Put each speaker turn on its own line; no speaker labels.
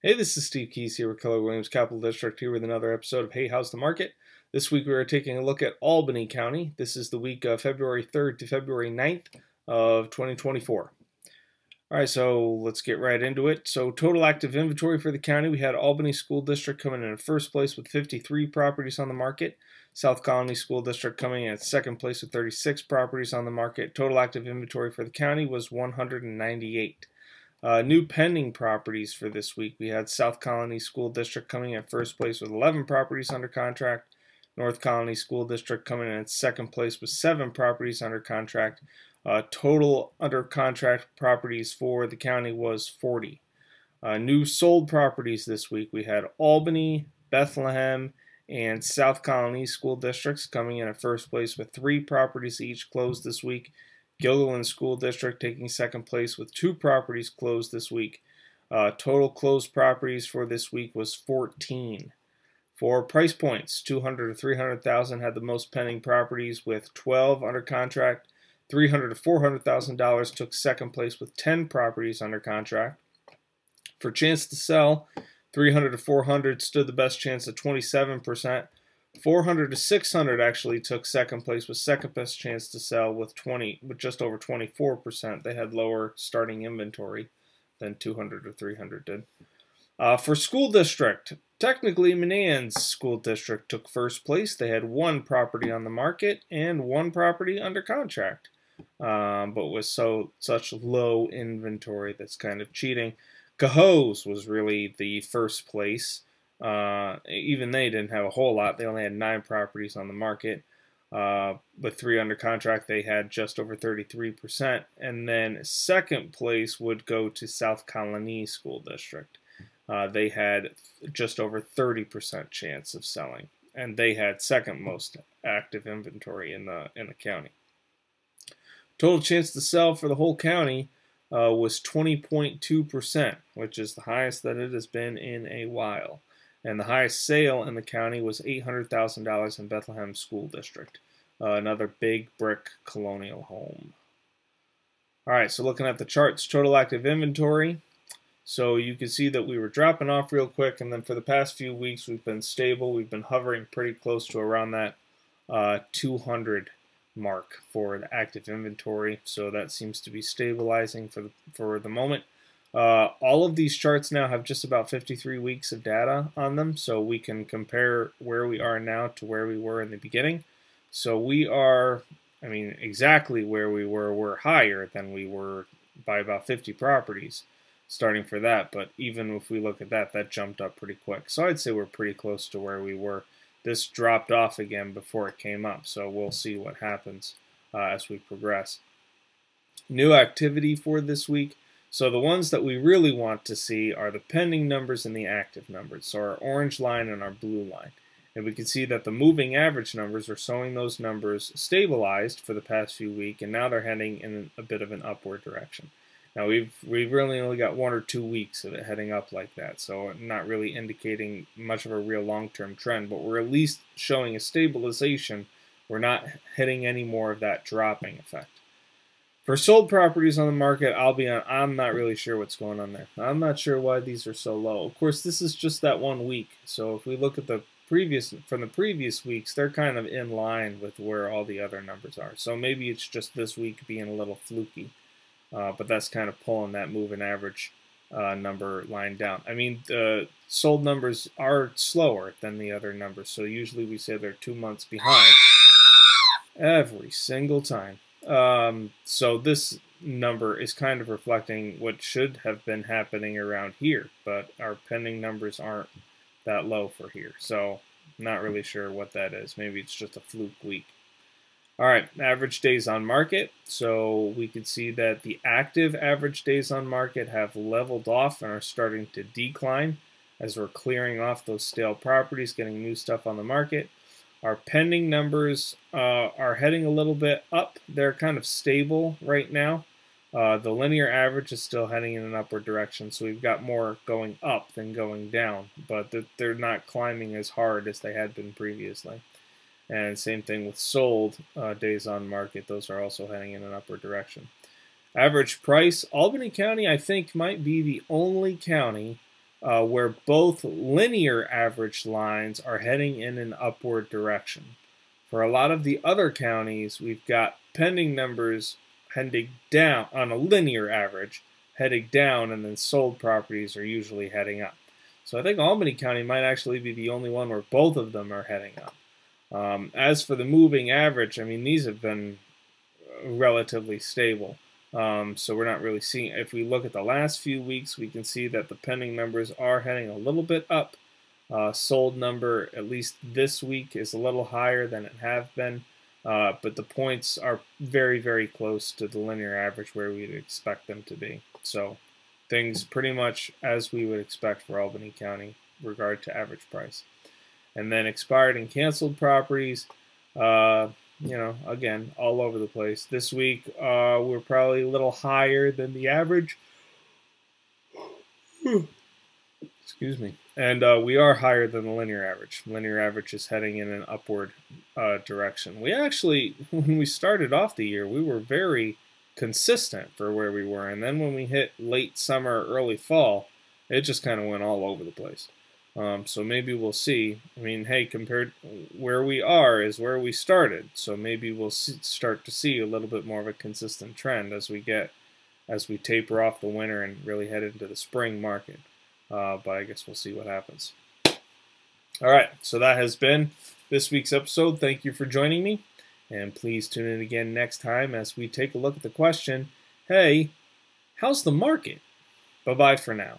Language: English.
Hey, this is Steve Keys here with Keller Williams Capital District here with another episode of Hey, How's the Market? This week we are taking a look at Albany County. This is the week of February 3rd to February 9th of 2024. All right, so let's get right into it. So total active inventory for the county, we had Albany School District coming in first place with 53 properties on the market. South Colony School District coming in at second place with 36 properties on the market. Total active inventory for the county was 198. New pending properties for this week. We had South Colony School District coming in first place with 11 properties under contract. North Colony School District coming in second place with 7 properties under contract. Total under contract properties for the county was 40. New sold properties this week. We had Albany, Bethlehem, and South Colony School Districts coming in at first place with 3 properties each closed this week. Gilliland School District taking second place with 2 properties closed this week. Total closed properties for this week was 14. For price points, $200,000 to $300,000 had the most pending properties with 12 under contract. $300,000 to $400,000 took second place with 10 properties under contract. For chance to sell, $300,000 to $400,000 stood the best chance at 27%. $400,000 to $600,000 actually took second place with second best chance to sell with just over 24%. They had lower starting inventory than $200,000 to $300,000 did. For school district, technically Menands School District took first place. They had 1 property on the market and 1 property under contract, but with such low inventory, that's kind of cheating. Cohoes was really the first place. Even they didn't have a whole lot. They only had 9 properties on the market. With 3 under contract, they had just over 33%. And then second place would go to South Colony School District. They had just over 30% chance of selling, and they had second most active inventory in the county. Total chance to sell for the whole county was 20.2%, which is the highest that it has been in a while. And the highest sale in the county was $800,000 in Bethlehem School District, another big brick colonial home. All right, so looking at the charts, total active inventory. So you can see that we were dropping off real quick, and then for the past few weeks we've been stable. We've been hovering pretty close to around that 200 mark for the active inventory. So that seems to be stabilizing for the moment. All of these charts now have just about 53 weeks of data on them, so we can compare where we are now to where we were in the beginning. So we are, exactly where we were. We're higher than we were by about 50 properties starting for that, but even if we look at that, that jumped up pretty quick. So I'd say we're pretty close to where we were. This dropped off again before it came up, so we'll see what happens as we progress. New activity for this week. So the ones that we really want to see are the pending numbers and the active numbers, so our orange line and our blue line. And we can see that the moving average numbers are showing those numbers stabilized for the past few weeks, and now they're heading in a bit of an upward direction. Now we've really only got 1 or 2 weeks of it heading up like that, so not really indicating much of a real long-term trend, but we're at least showing a stabilization. We're not hitting any more of that dropping effect. For sold properties on the market, I'm not really sure what's going on there. I'm not sure why these are so low. Of course, this is just that 1 week. So if we look at the previous weeks, they're kind of in line with where all the other numbers are. So maybe it's just this week being a little fluky. But that's kind of pulling that moving average number line down. The sold numbers are slower than the other numbers. So usually we say they're 2 months behind every single time. So this number is kind of reflecting what should have been happening around here, but our pending numbers aren't that low for here. So not really sure what that is. Maybe it's just a fluke week. All right, average days on market. So we can see that the active average days on market have leveled off and are starting to decline as we're clearing off those stale properties, getting new stuff on the market. Our pending numbers are heading a little bit up. They're kind of stable right now. The linear average is still heading in an upward direction, so we've got more going up than going down, but they're not climbing as hard as they had been previously. And same thing with sold days on market. Those are also heading in an upward direction. Average price, Albany County, I think, might be the only county where both linear average lines are heading in an upward direction. For a lot of the other counties, we've got pending numbers heading down on a linear average, heading down, and then sold properties are usually heading up. So I think Albany County might actually be the only one where both of them are heading up. As for the moving average, I mean, these have been relatively stable. So we're not really seeing, if we look at the last few weeks, we can see that the pending numbers are heading a little bit up. Sold number, at least this week, is a little higher than it have been, but the points are very, very close to the linear average where we'd expect them to be. So things pretty much as we would expect for Albany County regard to average price. And then expired and canceled properties, again, all over the place. This week, we're probably a little higher than the average. Excuse me. And we are higher than the linear average. Linear average is heading in an upward direction. We actually, when we started off the year, we were very consistent for where we were. And then when we hit late summer, early fall, it just kind of went all over the place. So maybe we'll see. I mean, hey, compared where we are is where we started. So maybe we'll start to see a little bit more of a consistent trend as we taper off the winter and really head into the spring market. But I guess we'll see what happens. All right, so that has been this week's episode. Thank you for joining me. And please tune in again next time as we take a look at the question, hey, how's the market? Bye-bye for now.